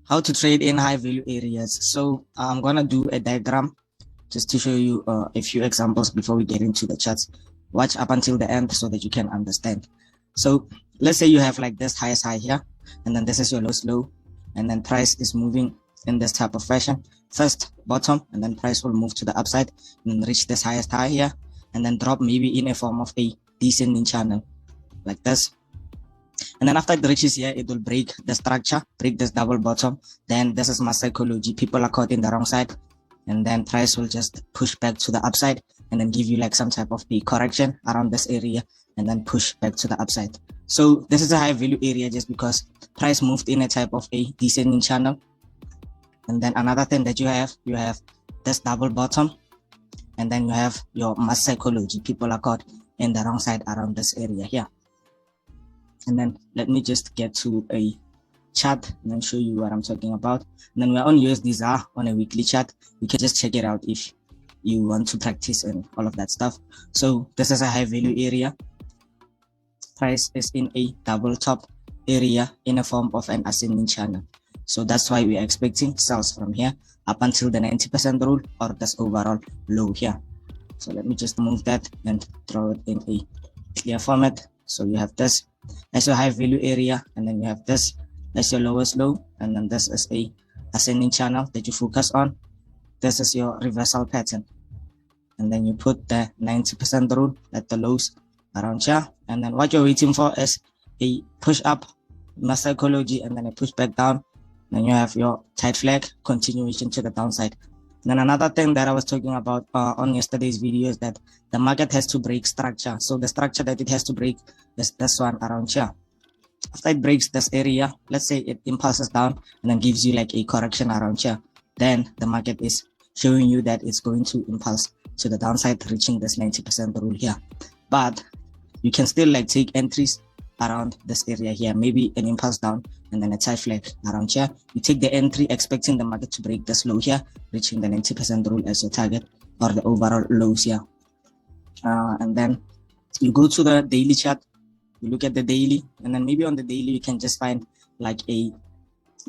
how to trade in high value areas. So I'm gonna do a diagram just to show you a few examples before we get into the charts. Watch up until the end so that you can understand. So let's say you have like this highest high here, and then this is your lowest low, and then price is moving in this type of fashion. First bottom, and then price will move to the upside and then reach this highest high here, and then drop maybe in a form of a descending channel like this. And then after it reaches here, it will break the structure, break this double bottom. Then this is my psychology. People are caught in the wrong side, and then price will just push back to the upside and then give you like some type of a correction around this area and then push back to the upside. So this is a high value area just because price moved in a type of a descending channel. And then another thing that you have this double bottom, and then you have your mass psychology. People are caught in the wrong side around this area here. And then let me just get to a chart and then show you what I'm talking about. And then we're on USDZAR on a weekly chart. You can just check it out if you want to practice and all of that stuff. So this is a high value area. Price is in a double top area in a form of an ascending channel. So that's why we are expecting sales from here up until the 90% rule or this overall low here. So let me just move that and throw it in a clear format. So you have this as your high value area, and then you have this as your lowest low, and then this is a ascending channel that you focus on. This is your reversal pattern, and then you put the 90% rule at the lows around here, and then what you're waiting for is a push up mass psychology and then a push back down. Then you have your tight flag continuation to the downside. And then another thing that I was talking about on yesterday's video is that the market has to break structure. So the structure that it has to break is this one around here. After it breaks this area, let's say it impulses down and then gives you like a correction around here, then the market is showing you that it's going to impulse to the downside, reaching this 90% rule here. But you can still like take entries around this area here, maybe an impulse down and then a tight flag around here. You take the entry expecting the market to break this low here, reaching the 90% rule as your target or the overall lows here. And then you go to the daily chart, you look at the daily, and then maybe on the daily you can just find like a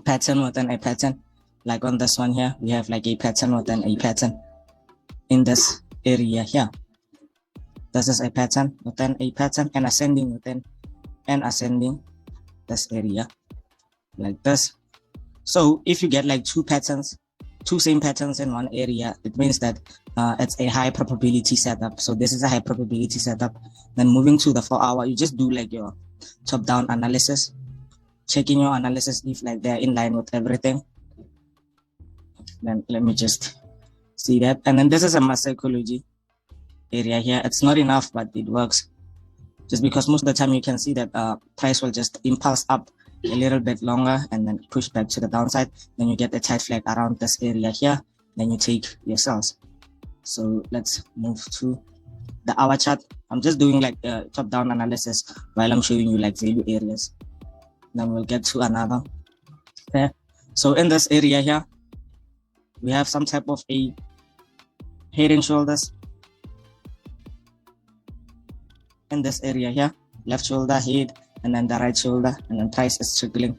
pattern within a pattern. Like on this one here, we have like a pattern within a pattern in this area here. This is a pattern within a pattern and ascending within and ascending this area like this. So if you get like two same patterns in one area, it means that it's a high probability setup. So this is a high probability setup. Then moving to the 4 hour, you just do like your top down analysis, checking your analysis if like they're in line with everything. Then let me just see that. And then this is a mass psychology area here. It's not enough, but it works. Just because most of the time you can see that price will just impulse up a little bit longer and then push back to the downside. Then you get the tight flag around this area here. Then you take your sales. So let's move to the hour chart. I'm just doing like a top-down analysis while I'm showing you like value areas. Then we'll get to another. Okay. So in this area here, we have some type of a head and shoulders. In this area here, left shoulder, head, and then the right shoulder, and then price is trickling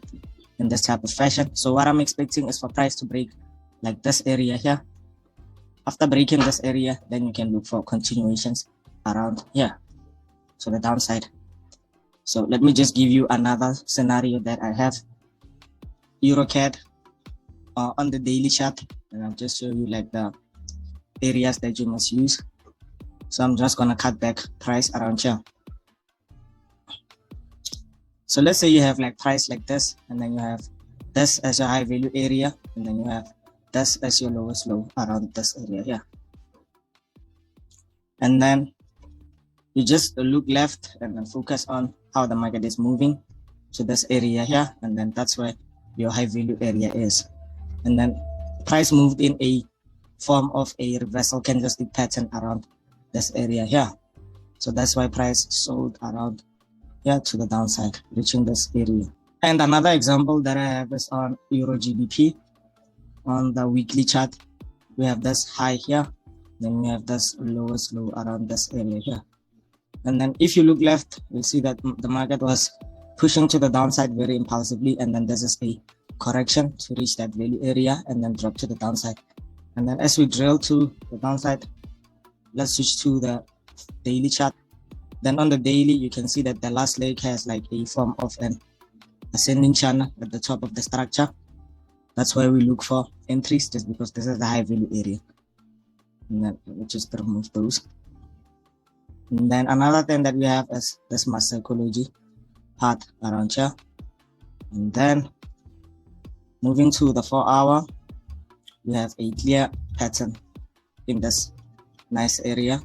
in this type of fashion. So what I'm expecting is for price to break like this area here. After breaking this area, then you can look for continuations around here to the downside. So let me just give you another scenario that I have. EuroCAD on the daily chart, and I'll just show you like the areas that you must use. So I'm just gonna cut back price around here. So let's say you have like price like this, and then you have this as your high value area, and then you have this as your lowest low around this area here. And then you just look left and then focus on how the market is moving to this area here, and then that's where your high value area is. And then price moved in a form of a reversal candlestick pattern around this area here. So that's why price sold around here to the downside, reaching this area. And another example that I have is on Euro GBP. On the weekly chart, we have this high here, then we have this lowest low around this area here. And then if you look left, you'll see that the market was pushing to the downside very impulsively, and then this is a correction to reach that value area and then drop to the downside. And then as we drill to the downside, let's switch to the daily chart. Then on the daily, you can see that the last leg has like a form of an ascending channel at the top of the structure. That's why we look for entries, just because this is the high value area. And then we just remove those. And then another thing that we have is this mass psychology part around here. And then moving to the 4-hour, we have a clear pattern in this nice area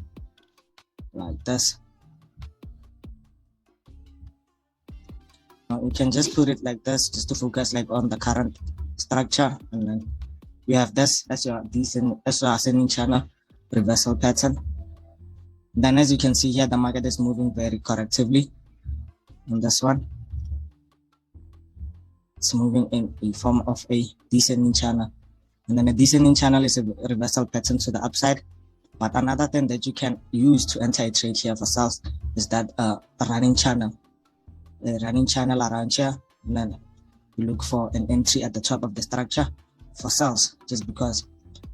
like this. Now you can just put it like this just to focus like on the current structure, and then we have this as your ascending channel reversal pattern. Then as you can see here, the market is moving very correctively on this one. It's moving in a form of a descending channel, and then a descending channel is a reversal pattern to the upside. But another thing that you can use to enter a trade here for sales is that running channel around here, and then you look for an entry at the top of the structure for sales, just because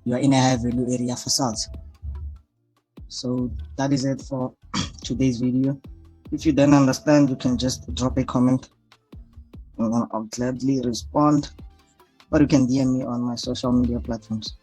you are in a high value area for sales. So that is it for today's video. If you don't understand, you can just drop a comment and I'll gladly respond, or you can DM me on my social media platforms.